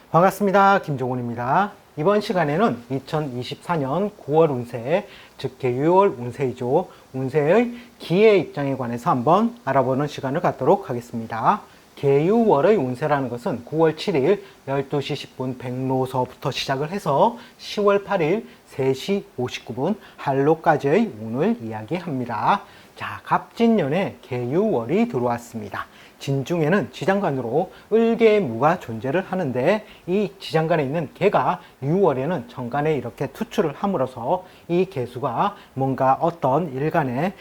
반갑습니다. 김종훈입니다. 이번 시간에는 2024년 9월 운세, 즉 계유월 운세이죠. 운세의 기의 입장에 관해서 한번 알아보는 시간을 갖도록 하겠습니다. 계유월의 운세라는 것은 9월 7일 12시 10분 백로서부터 시작을 해서 10월 8일 3시 59분 한로까지의 운을 이야기합니다. 자, 갑진년에 계유월이 들어왔습니다. 진중에는 지장간으로 을계무가 존재를 하는데 이 지장간에 있는 개가 6월에는 정간에 이렇게 투출을 함으로써 이 개수가 뭔가 어떤 일간에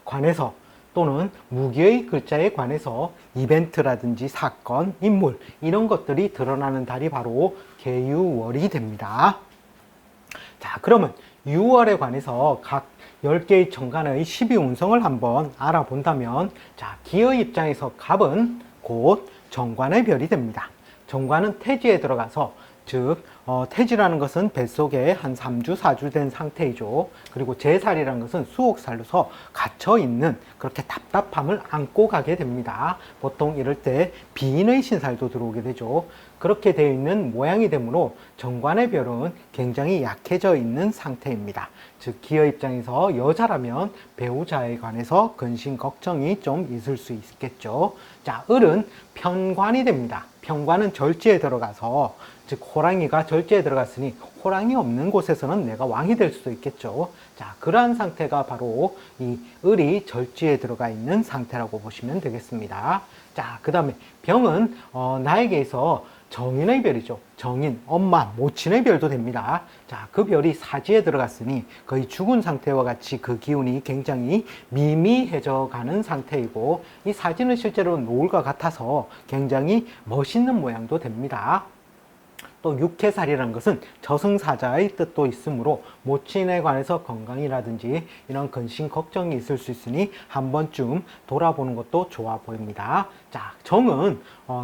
관해서 또는 무기의 글자에 관해서 이벤트라든지 사건, 인물 이런 것들이 드러나는 달이 바로 계유월이 됩니다. 자, 그러면 6월에 관해서 각 10개의 정간의 12운성을 한번 알아본다면, 자, 기의 입장에서 갑은 곧 정관의 별이 됩니다. 정관은 태지에 들어가서, 즉 태지라는 것은 뱃속에 한 3주, 4주 된 상태이죠. 그리고 제살이라는 것은 수옥살로서 갇혀있는 그렇게 답답함을 안고 가게 됩니다. 보통 이럴 때 비인의 신살도 들어오게 되죠. 그렇게 되어 있는 모양이 되므로 정관의 별은 굉장히 약해져 있는 상태입니다. 즉 기의 입장에서 여자라면 배우자에 관해서 근심 걱정이 좀 있을 수 있겠죠. 자, 을은 편관이 됩니다. 편관은 절지에 들어가서, 즉 호랑이가 절지에 들어갔으니 호랑이 없는 곳에서는 내가 왕이 될 수도 있겠죠. 자, 그러한 상태가 바로 이 을이 절지에 들어가 있는 상태라고 보시면 되겠습니다. 자, 그 다음에 병은 나에게서 정인의 별이죠. 정인, 엄마, 모친의 별도 됩니다. 자, 그 별이 사지에 들어갔으니 거의 죽은 상태와 같이 그 기운이 굉장히 미미해져 가는 상태이고, 이 사지는 실제로 노을과 같아서 굉장히 멋있는 모양도 됩니다. 또 육해살이라는 것은 저승사자의 뜻도 있으므로 모친에 관해서 건강이라든지 이런 근심 걱정이 있을 수 있으니 한 번쯤 돌아보는 것도 좋아 보입니다. 자, 정은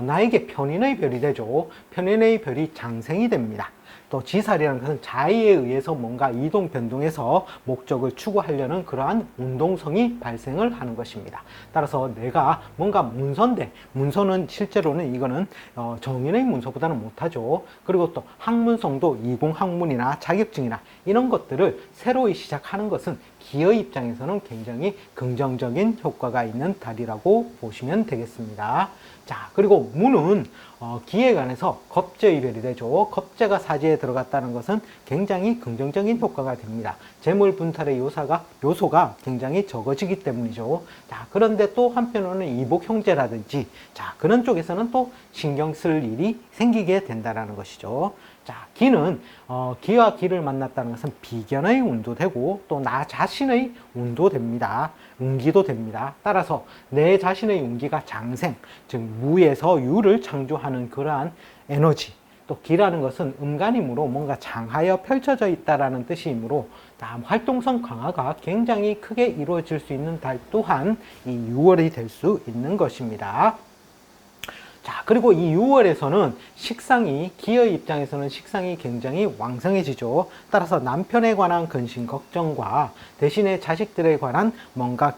나에게 편인의 별이 되죠. 편인의 별이 장생이 됩니다. 또 지살이라는 것은 자의에 의해서 뭔가 이동 변동해서 목적을 추구하려는 그러한 운동성이 발생을 하는 것입니다. 따라서 내가 뭔가 문서인데, 문서는 실제로는 이거는 정인의 문서보다는 못하죠. 그리고 또 학문성도 이공학문이나 자격증이나 이런 것들을 새로이 시작하는 것은 기의 입장에서는 굉장히 긍정적인 효과가 있는 달이라고 보시면 되겠습니다. 자, 그리고 문은 기에 관해서 겁재의 별이 되죠. 겁재가 사지에 들어갔다는 것은 굉장히 긍정적인 효과가 됩니다. 재물 분탈의 요소가 굉장히 적어지기 때문이죠. 자, 그런데 또 한편으로는 이복 형제라든지, 자, 그런 쪽에서는 또 신경 쓸 일이 생기게 된다는 것이죠. 자, 기는 기와 기를 만났다는 것은 비견의 운도 되고 또 나 자신의 운도 됩니다. 운기도 됩니다. 따라서 내 자신의 운기가 장생, 즉 무에서 유를 창조하는 그러한 에너지, 또 기라는 것은 음간이므로 뭔가 장하여 펼쳐져 있다라는 뜻이므로 활동성 강화가 굉장히 크게 이루어질 수 있는 달 또한 이 6월이 될 수 있는 것입니다. 자, 그리고 이 6월에서는 식상이, 기의 입장에서는 식상이 굉장히 왕성해지죠. 따라서 남편에 관한 근심 걱정과 대신에 자식들에 관한 뭔가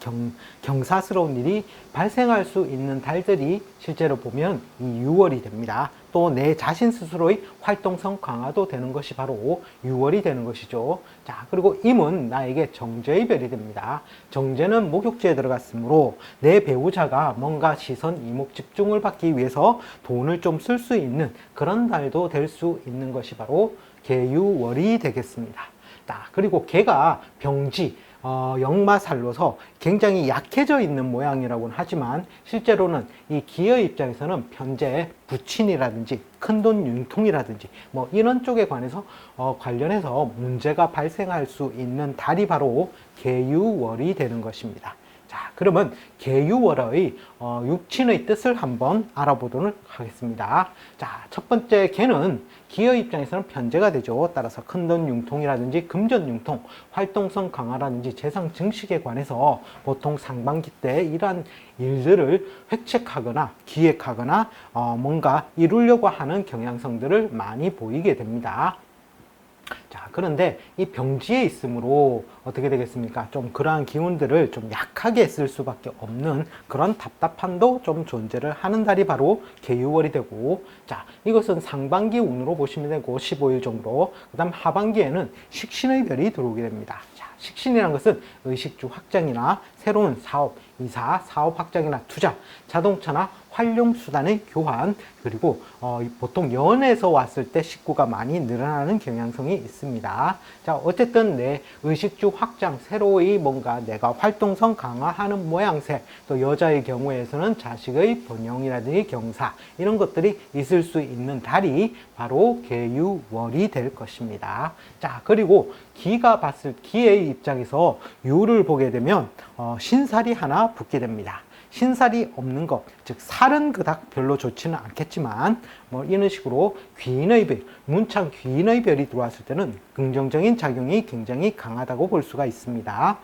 경사스러운 일이 발생할 수 있는 달들이 실제로 보면 이 6월이 됩니다. 또 내 자신 스스로의 활동성 강화도 되는 것이 바로 6월이 되는 것이죠. 자, 그리고 임은 나에게 정제의 별이 됩니다. 정제는 목욕지에 들어갔으므로 내 배우자가 뭔가 시선, 이목 집중을 받기 위해서 돈을 좀 쓸 수 있는 그런 달도 될 수 있는 것이 바로 계유월이 되겠습니다. 자, 그리고 개가 병지, 역마살로서 굉장히 약해져 있는 모양이라고는 하지만 실제로는 이 기의 입장에서는 현재 부친이라든지 큰돈 융통이라든지 뭐 이런 쪽에 관해서 관련해서 문제가 발생할 수 있는 달이 바로 계유월이 되는 것입니다. 자, 그러면 계유월의 육친의 뜻을 한번 알아보도록 하겠습니다. 자, 첫 번째 개는 기의 입장에서는 편재가 되죠. 따라서 큰돈 융통이라든지 금전 융통, 활동성 강화라든지 재상 증식에 관해서 보통 상반기 때 이러한 일들을 획책하거나 기획하거나 뭔가 이루려고 하는 경향성들을 많이 보이게 됩니다. 자, 그런데 이 병지에 있으므로 어떻게 되겠습니까? 좀 그러한 기운들을 좀 약하게 쓸 수밖에 없는 그런 답답함도 좀 존재를 하는 달이 바로 계유월이 되고, 자, 이것은 상반기 운으로 보시면 되고 15일 정도. 그다음 하반기에는 식신의 별이 들어오게 됩니다. 자, 식신이라는 것은 의식주 확장이나 새로운 사업, 이사, 사업 확장이나 투자, 자동차나 활용 수단의 교환, 그리고 보통 연에서 왔을 때 식구가 많이 늘어나는 경향성이 있습니다. 자, 어쨌든 내 의식주 확장, 새로이 뭔가 내가 활동성 강화하는 모양새, 또 여자의 경우에서는 자식의 번영이라든지 경사, 이런 것들이 있을 수 있는 달이 바로 계유월이 될 것입니다. 자, 그리고 기의 입장에서 유를 보게 되면 신살이 하나 붙게 됩니다. 신살이 없는 것, 즉 살은 그닥 별로 좋지는 않겠지만 뭐 이런 식으로 귀인의 별, 문창 귀인의 별이 들어왔을 때는 긍정적인 작용이 굉장히 강하다고 볼 수가 있습니다.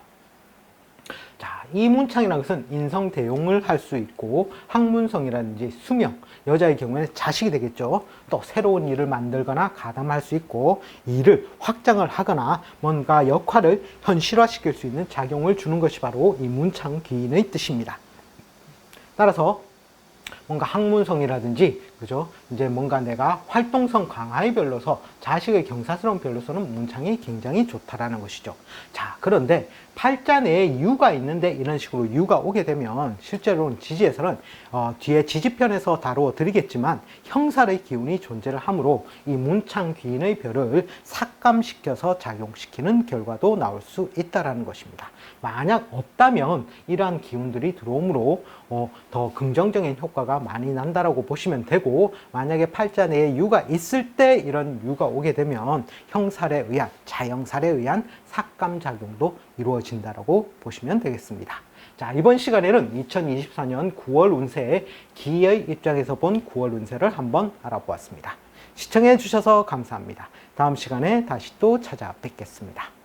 자, 이 문창이라는 것은 인성대용을 할 수 있고 학문성이라든지 수명, 여자의 경우에는 자식이 되겠죠. 또 새로운 일을 만들거나 가담할 수 있고 일을 확장을 하거나 뭔가 역할을 현실화시킬 수 있는 작용을 주는 것이 바로 이 문창 귀인의 뜻입니다. 따라서 뭔가 학문성이라든지, 그죠? 이제 뭔가 내가 활동성 강화의 별로서 자식의 경사스러운 별로서는 문창이 굉장히 좋다라는 것이죠. 자, 그런데 팔자 내에 유가 있는데 이런 식으로 유가 오게 되면 실제로는 지지에서는 뒤에 지지편에서 다루어 드리겠지만 형살의 기운이 존재를 하므로 이 문창 귀인의 별을 삭감시켜서 작용시키는 결과도 나올 수 있다라는 것입니다. 만약 없다면 이러한 기운들이 들어오므로 더 긍정적인 효과가 많이 난다라고 보시면 되고, 만약에 팔자 내에 유가 있을 때 이런 유가 오게 되면 형살에 의한, 자형살에 의한 삭감작용도 이루어진다라고 보시면 되겠습니다. 자, 이번 시간에는 2024년 9월 운세의 기의 입장에서 본 9월 운세를 한번 알아보았습니다. 시청해 주셔서 감사합니다. 다음 시간에 다시 또 찾아뵙겠습니다.